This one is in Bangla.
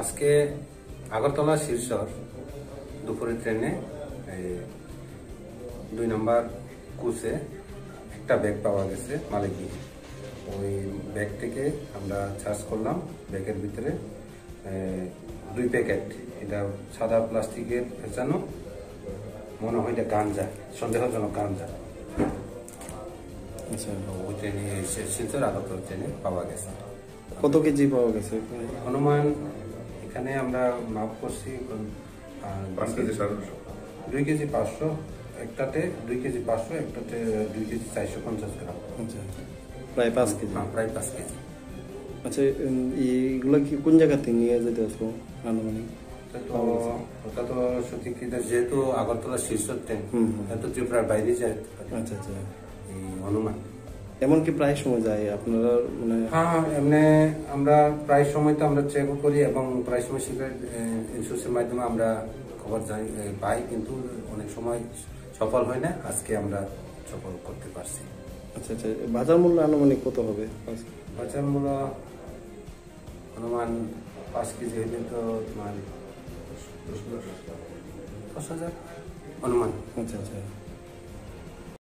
আজকে আগরতলা শিলচর দুপুরের ট্রেনে 2 নম্বর কোচে একটা ব্যাগ পাওয়া গেছে মালিকী। ওই ব্যাগ থেকে আমরা সার্চ করলাম, ব্যাগের ভিতরে 2 প্যাকেট এটা সাদা প্লাস্টিকের ভেজানো, মনে হয় এটা গাঞ্জা, সন্দেহজনক গাঞ্জা। আচ্ছা, ওই ট্রেনে শিলচর আগরতলা ট্রেনে পাওয়া গেছে। কত কেজি পাওয়া গেছে? অনুমান এখানে আমরা মাপ করছি 2 কেজি 500, একটাতে 2 কেজি 500, একটাতে 2 কেজি 450 গ্রাম। আচ্ছা, প্রায় 5 কেজি। প্রায় 5 কেজি। আচ্ছা, এইগুলো কি কোন জায়গা থেকে নিয়ে যেতে আসবো আনুমানিক? ওটা তো সঠিক, যেহেতু আগরতলা শিলচর ট্রেন, এত ত্রিপুরার বাইরে যায়। আচ্ছা আচ্ছা, এই অনুমান এমনকি প্রায় সময় যায় আপনারা মানে? হ্যাঁ, এমনি আমরা প্রায় সময় তো আমরা চেকও করি এবং প্রায় সময় সিগারেট ইন্স্যুরেন্সের মাধ্যমে আমরা খবর পাই, কিন্তু অনেক সময় সফল হয় না। আজকে আমরা সফল করতে পারছি। আচ্ছা আচ্ছা, বাজার মূল্য আনুমানিক কত হবে? বাজার মূল্য অনুমান 5 কেজি হইলে তো তোমার 10,000 অনুমান। আচ্ছা আচ্ছা।